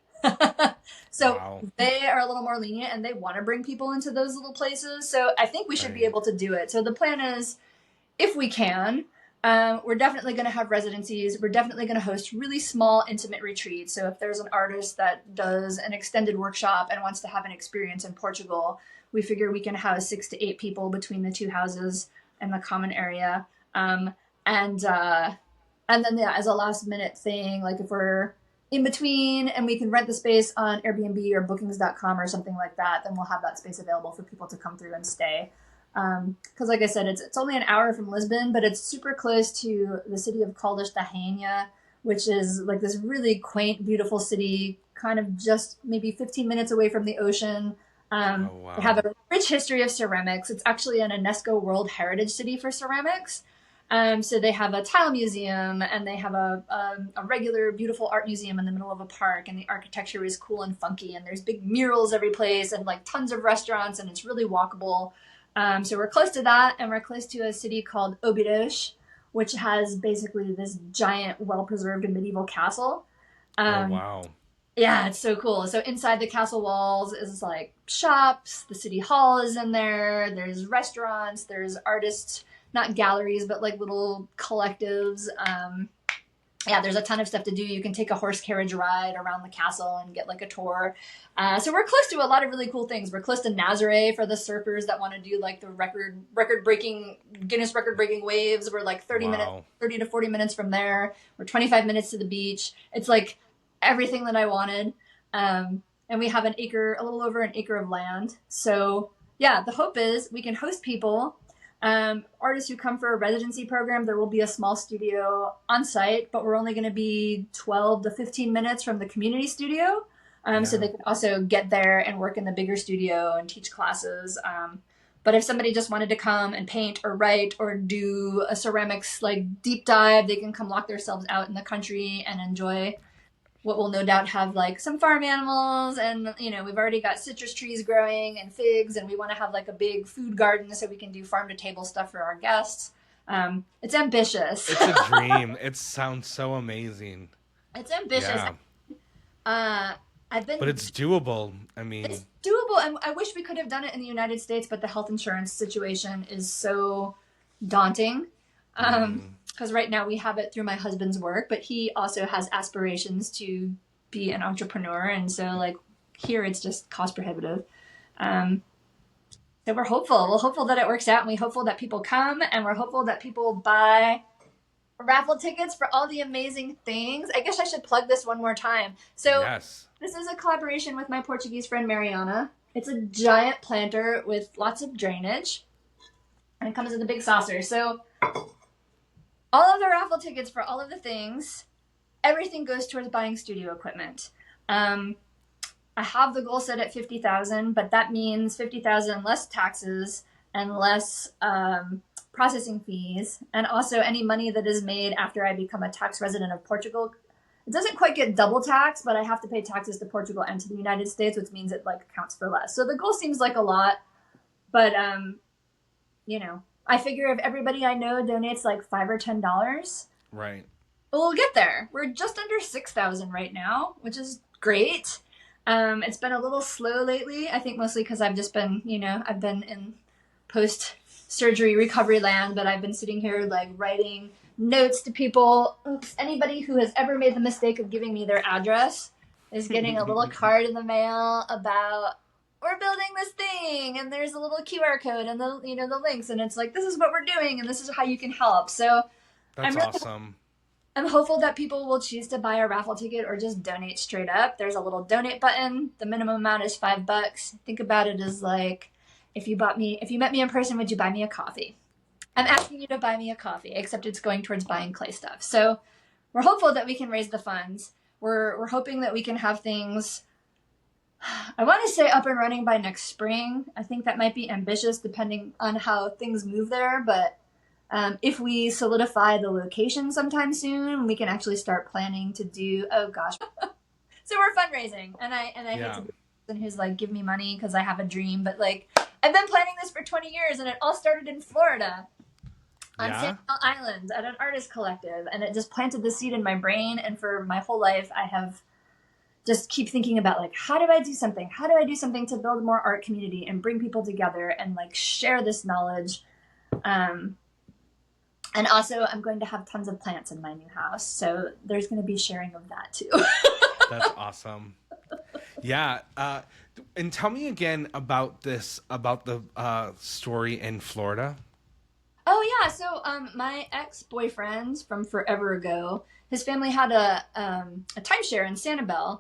So they are a little more lenient, and they want to bring people into those little places. So I think we should be able to do it. So the plan is, if we can, we're definitely going to have residencies. We're definitely going to host really small, intimate retreats. So if there's an artist that does an extended workshop and wants to have an experience in Portugal, we figure we can house 6 to 8 people between the 2 houses in the common area. And then, as a last minute thing, like if we're in between and we can rent the space on Airbnb or bookings.com or something like that, then we'll have that space available for people to come through and stay. Because like I said, it's only an hour from Lisbon, but it's super close to the city of Caldas da Rainha, which is like this really quaint, beautiful city, kind of just maybe 15 minutes away from the ocean. They have a rich history of ceramics. It's actually an UNESCO World Heritage City for ceramics. So they have a tile museum, and they have a regular beautiful art museum in the middle of a park, and the architecture is cool and funky, and there's big murals every place, and like tons of restaurants, and it's really walkable. So we're close to that, and we're close to a city called Obidos, which has basically this giant, well-preserved medieval castle. Oh, Um, wow. yeah, it's so cool. So inside the castle walls is like shops, the city hall is in there, there's restaurants, there's artists, not galleries, but like little collectives. Yeah, there's a ton of stuff to do. You can take a horse carriage ride around the castle and get like a tour. So we're close to a lot of really cool things. We're close to Nazare for the surfers that want to do like the Guinness record breaking waves. We're like 30 to 40 minutes from there. We're 25 minutes to the beach. It's like everything that I wanted. And we have a little over an acre of land. So yeah, the hope is we can host people. Artists who come for a residency program, there will be a small studio on site, but we're only going to be 12 to 15 minutes from the community studio. So they can also get there and work in the bigger studio and teach classes. But if somebody just wanted to come and paint or write or do a ceramics like deep dive, they can come lock themselves out in the country and enjoy what will no doubt have like some farm animals, and we've already got citrus trees growing and figs, and we want to have like a big food garden so we can do farm to table stuff for our guests. It's ambitious. It's a dream. It sounds so amazing. It's ambitious. Yeah. But it's doable. I mean, it's doable, and I wish we could have done it in the United States, but the health insurance situation is so daunting. Because right now we have it through my husband's work, but he also has aspirations to be an entrepreneur. And so like here it's just cost prohibitive. So we're hopeful. We're hopeful that it works out, and we're hopeful that people come, and we're hopeful that people buy raffle tickets for all the amazing things. I guess I should plug this one more time. So yes. This is a collaboration with my Portuguese friend Mariana. It's a giant planter with lots of drainage, and it comes in a big saucer. So all of the raffle tickets for all of the things, everything goes towards buying studio equipment. I have the goal set at 50,000, but that means 50,000 less taxes and less processing fees, and also any money that is made after I become a tax resident of Portugal. It doesn't quite get double tax, but I have to pay taxes to Portugal and to the United States, which means it like counts for less. So the goal seems like a lot, but I figure if everybody I know donates like $5 or $10, right, we'll get there. We're just under 6,000 right now, which is great. It's been a little slow lately. I think mostly because I've just been, I've been in post-surgery recovery land, but I've been sitting here like writing notes to people. Oops, anybody who has ever made the mistake of giving me their address is getting a little card in the mail about, we're building this thing, and there's a little QR code and the links, and it's like, this is what we're doing, and this is how you can help. So that's awesome. I'm hopeful that people will choose to buy a raffle ticket or just donate straight up. There's a little donate button. The minimum amount is $5. Think about it as like, if you met me in person, would you buy me a coffee? I'm asking you to buy me a coffee, except it's going towards buying clay stuff. So we're hopeful that we can raise the funds. We're hoping that we can have things, I want to say, up and running by next spring. I think that might be ambitious depending on how things move there, but if we solidify the location sometime soon, we can actually start planning to do, oh gosh. So we're fundraising, and I hate to be the person who's like, give me money because I have a dream, but like, I've been planning this for 20 years, and it all started in Florida on Sanibel Island at an artist collective, and it just planted the seed in my brain, and for my whole life I have just keep thinking about like, how do I do something to build more art community and bring people together and like share this knowledge. And also I'm going to have tons of plants in my new house, so there's going to be sharing of that too. That's awesome. Yeah. And tell me again about the story in Florida. Oh yeah, so my ex-boyfriend from forever ago, his family had a timeshare in Sanibel,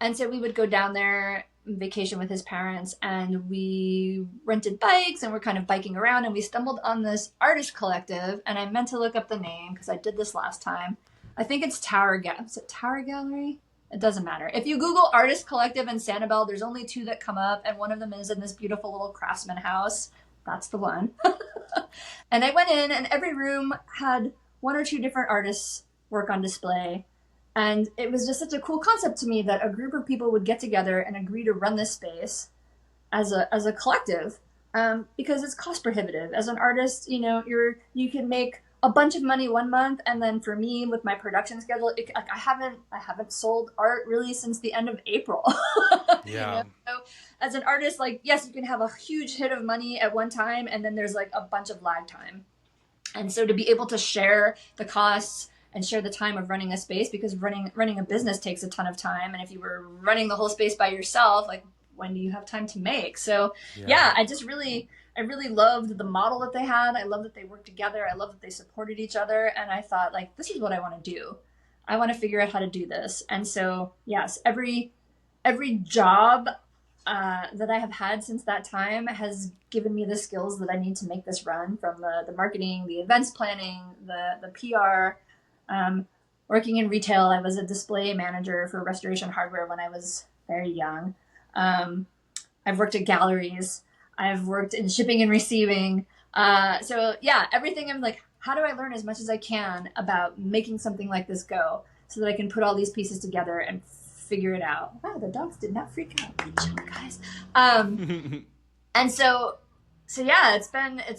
and so we would go down there, vacation with his parents, and we rented bikes, and we're kind of biking around, and we stumbled on this artist collective, and I meant to look up the name because I did this last time. I think it's Is it Tower Gallery? It doesn't matter. If you Google artist collective in Sanibel, there's only two that come up, and one of them is in this beautiful little craftsman house. That's the one. And I went in, and every room had one or two different artists work on display. And it was just such a cool concept to me that a group of people would get together and agree to run this space as a collective, because it's cost prohibitive. As an artist, you can make a bunch of money one month, and then for me with my production schedule, I haven't sold art really since the end of April. Yeah. So as an artist, like, yes, you can have a huge hit of money at one time, and then there's like a bunch of lag time. And so to be able to share the costs and share the time of running a space, because running a business takes a ton of time, and if you were running the whole space by yourself, like, when do you have time to make? So yeah, I really loved the model that they had. I love that they worked together. I love that they supported each other. And I thought, like, this is what I want to do. I want to figure out how to do this. And so, yes, every job that I have had since that time has given me the skills that I need to make this run, from the marketing, the events planning, the PR. Working in retail, I was a display manager for Restoration Hardware when I was very young. I've worked at galleries. I've worked in shipping and receiving. So yeah, everything, I'm like, how do I learn as much as I can about making something like this go, so that I can put all these pieces together and figure it out. Wow, the dogs did not freak out. Good job, guys. And so yeah, it's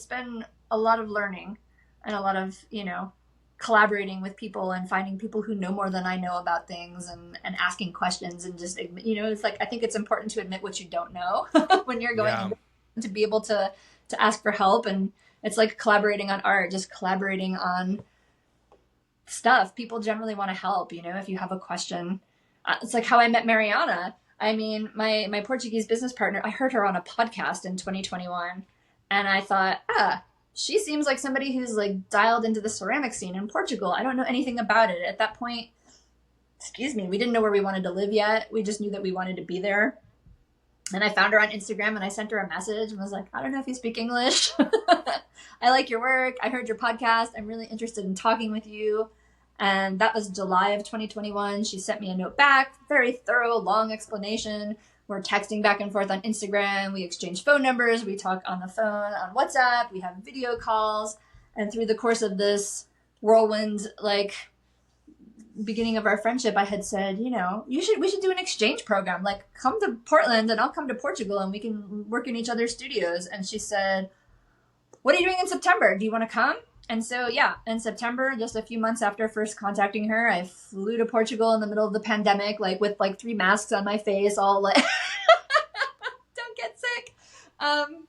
been a lot of learning, and a lot of, collaborating with people and finding people who know more than I know about things, and asking questions, and just, it's like, I think it's important to admit what you don't know when you're going to be able to ask for help. And it's like collaborating on art, just collaborating on stuff. People generally want to help, if you have a question. It's like how I met Mariana. I mean, my Portuguese business partner, I heard her on a podcast in 2021, and I thought, she seems like somebody who's like dialed into the ceramic scene in Portugal. I don't know anything about it. At that point, we didn't know where we wanted to live yet. We just knew that we wanted to be there. And I found her on Instagram, and I sent her a message and was like, I don't know if you speak English. I like your work. I heard your podcast. I'm really interested in talking with you. And that was July of 2021. She sent me a note back, very thorough, long explanation. We're texting back and forth on Instagram. We exchange phone numbers. We talk on the phone, on WhatsApp. We have video calls. And through the course of this whirlwind, like, beginning of our friendship, I had said, we should do an exchange program. Like, come to Portland and I'll come to Portugal, and we can work in each other's studios. And she said, what are you doing in September? Do you want to come? And so, yeah, in September, just a few months after first contacting her, I flew to Portugal in the middle of the pandemic, like, with like 3 masks on my face, all like, don't get sick. And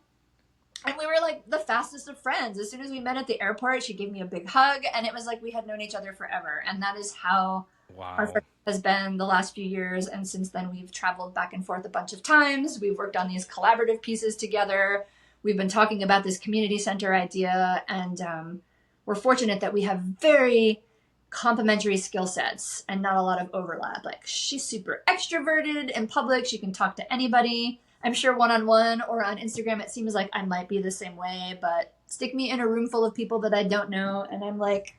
we were like the fastest of friends. As soon as we met at the airport, she gave me a big hug, and it was like we had known each other forever. And that is how our friendship has been the last few years. And since then, we've traveled back and forth a bunch of times. We've worked on these collaborative pieces together. We've been talking about this community center idea, and we're fortunate that we have very complementary skill sets and not a lot of overlap. Like, she's super extroverted in public. She can talk to anybody. I'm sure one-on-one or on Instagram, it seems like I might be the same way, but stick me in a room full of people that I don't know, and I'm like...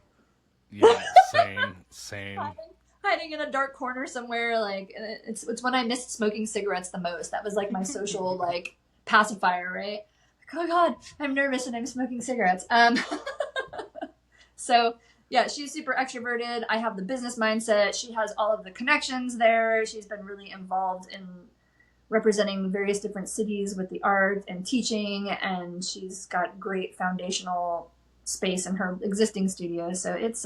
Yeah, same. Hiding in a dark corner somewhere. Like, it's when I missed smoking cigarettes the most. That was like my social, like, pacifier, right? Like, oh God, I'm nervous and I'm smoking cigarettes. So yeah, she's super extroverted. I have the business mindset. She has all of the connections there. She's been really involved in representing various different cities with the art and teaching, and she's got great foundational space in her existing studio. So it's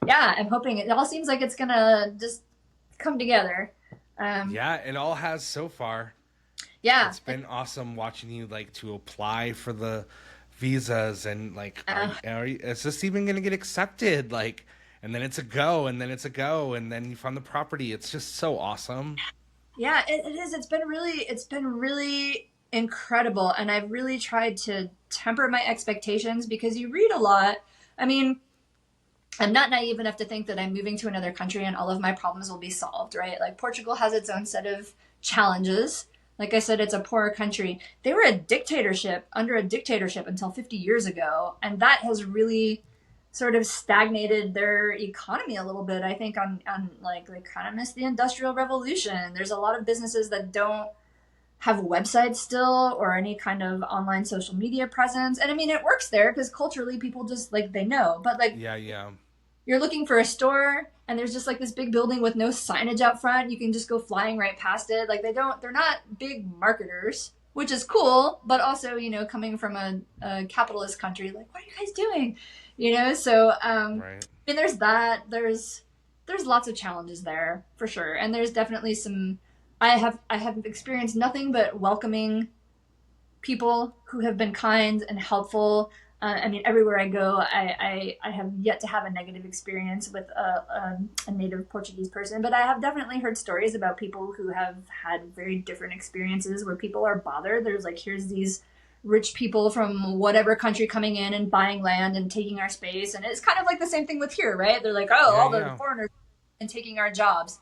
yeah, I'm hoping it all seems like it's gonna just come together. Yeah, it all has so far. Yeah, it's been awesome watching you, like, to apply for the visas, and like, is this even gonna get accepted? Like, and then it's a go, and then you found the property. It's just so awesome. Yeah, it is. It's been really incredible, and I've really tried to temper my expectations, because you read a lot. I mean, I'm not naive enough to think that I'm moving to another country and all of my problems will be solved, right? Like, Portugal has its own set of challenges. Like I said, it's a poorer country. They were under a dictatorship until 50 years ago. And that has really sort of stagnated their economy a little bit. I think on like, they kind of missed the Industrial Revolution. There's a lot of businesses that don't have websites still or any kind of online social media presence. And I mean, it works there because culturally people just like they know. But like, Yeah. you're looking for a store and there's just like this big building with no signage out front. You can just go flying right past it. Like they're not big marketers, which is cool, but also, you know, coming from a capitalist country, like, what are you guys doing? You know, so Right. I mean, there's that. There's lots of challenges there for sure, and there's definitely some. I have experienced nothing but welcoming people who have been kind and helpful. I mean, everywhere I go, I have yet to have a negative experience with a native Portuguese person, but I have definitely heard stories about people who have had very different experiences where people are bothered. There's like, here's these rich people from whatever country coming in and buying land and taking our space. And it's kind of like the same thing with here, right? They're like, oh, all the foreigners and taking our jobs.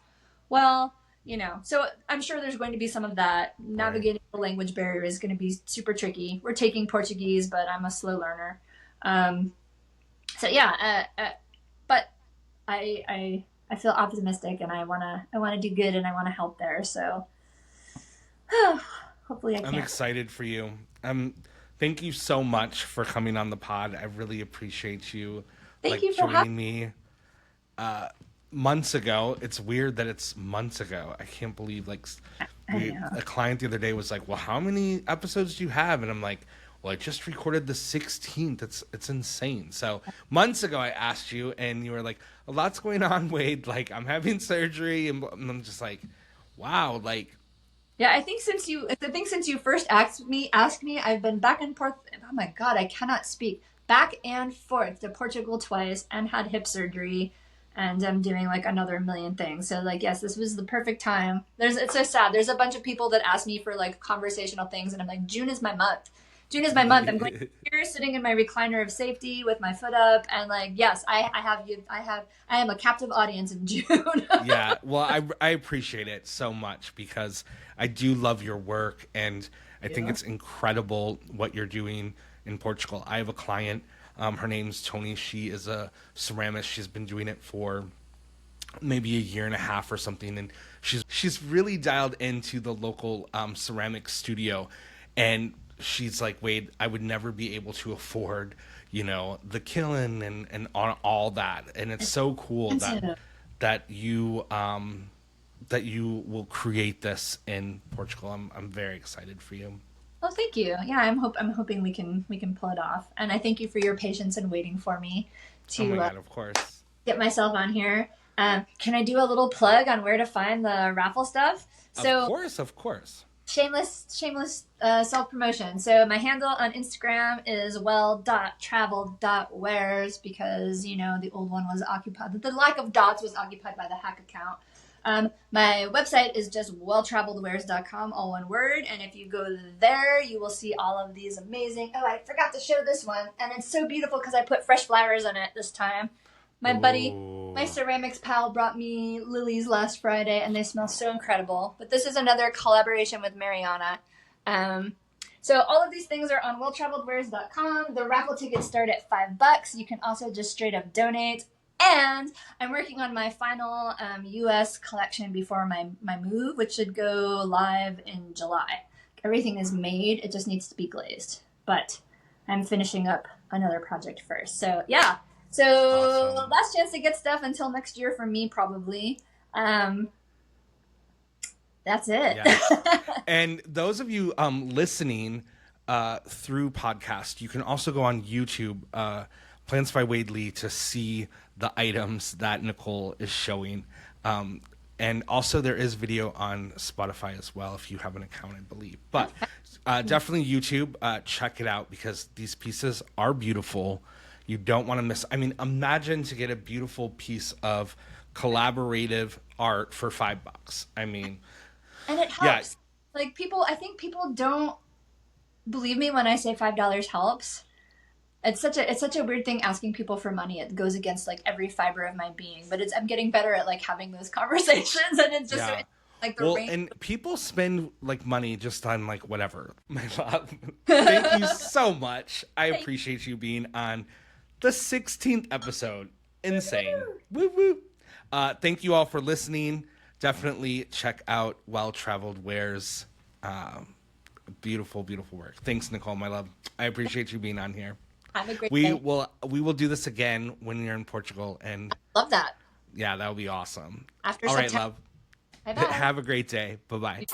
Well, you know, so I'm sure there's going to be some of that. Navigating the language barrier is going to be super tricky. We're taking Portuguese, but I'm a slow learner. So yeah, but I feel optimistic, and I wanna do good, and I want to help there. So hopefully I can. I'm excited for you. Thank you so much for coming on the pod. I really appreciate you. Thank you for joining me. Months ago. It's weird that it's months ago. I can't believe a client the other day was like, well, how many episodes do you have? And I'm like, well, I just recorded the 16th. It's insane. So months ago I asked you and you were like, a lot's going on, Wade. Like, I'm having surgery, and I'm just like, wow, like. Yeah, I think since you first asked me, I've been back and forth. Oh my God, I cannot speak. Back and forth to Portugal twice and had hip surgery. And I'm doing like another million things. So like, yes, this was the perfect time. It's so sad. There's a bunch of people that ask me for like conversational things, and I'm like, June is my month. June is my month. I'm going here, sitting in my recliner of safety with my foot up, and like, yes, I am a captive audience in June. Yeah, well, I appreciate it so much because I do love your work, and I think it's incredible what you're doing in Portugal. I have a client. Her name's Tony. She is a ceramist. She's been doing it for maybe a year and a half or something, and she's really dialed into the local ceramic studio. And she's like, Wade, I would never be able to afford, you know, the kiln and all that. And it's so cool that you will create this in Portugal. I'm very excited for you. Well, thank you. Yeah, I'm hoping we can pull it off. And I thank you for your patience and waiting for me to oh my God, of course. Get myself on here. Can I do a little plug on where to find the raffle stuff? So, of course. Shameless self-promotion. So my handle on Instagram is well.travel.wares because, you know, the old one was occupied. The lack of dots was occupied by the hack account. My website is just welltraveledwares.com, all one word. And if you go there, you will see all of these amazing. Oh, I forgot to show this one. And it's so beautiful because I put fresh flowers on it this time. My buddy, my ceramics pal, brought me lilies last Friday, and they smell so incredible. But this is another collaboration with Mariana. So all of these things are on welltraveledwares.com. The raffle tickets start at $5. You can also just straight up donate. And I'm working on my final U.S. collection before my move, which should go live in July. Everything is made. It just needs to be glazed. But I'm finishing up another project first. So, yeah. So, awesome. Last chance to get stuff until next year for me, probably. That's it. Yes. And those of you listening through podcast, you can also go on YouTube, Plants by Wade Lee, to see the items that Nicole is showing. And also there is video on Spotify as well if you have an account, I believe. But definitely YouTube, check it out because these pieces are beautiful. You don't want to miss. I mean, imagine to get a beautiful piece of collaborative art for $5. I mean, and it helps. Yeah. Like I think people don't believe me when I say $5 helps. It's such a weird thing asking people for money. It goes against like every fiber of my being. But I'm getting better at like having those conversations, and it's just like the range. And people spend like money just on like whatever. My love, thank you so much. I appreciate you being on the 16th episode. Insane. Woo woo. Thank you all for listening. Definitely check out Well Traveled Wares. Beautiful, beautiful work. Thanks, Nicole, my love. I appreciate you being on here. Have a great We day. will do this again when you're in Portugal, and Love that. yeah, that'll be awesome. After All right, September. love. Bye-bye. Have a great day. Bye-bye.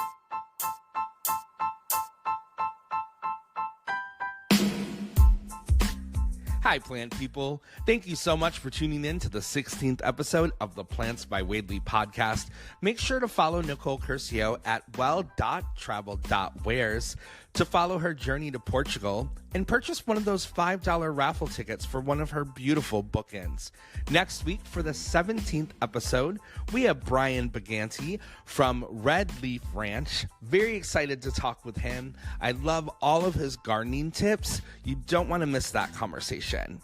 Hi, plant people. Thank you so much for tuning in to the 16th episode of the Plants by Wadley podcast. Make sure to follow Nicole Curcio at well.travel.wares to follow her journey to Portugal and purchase one of those $5 raffle tickets for one of her beautiful bookends. Next week, for the 17th episode, we have Brian Baganti from Red Leaf Ranch. Very excited to talk with him. I love all of his gardening tips. You don't want to miss that conversation.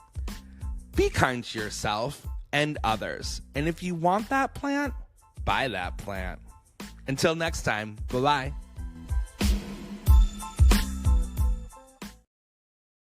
Be kind to yourself and others. And if you want that plant, buy that plant. Until next time, bye-bye.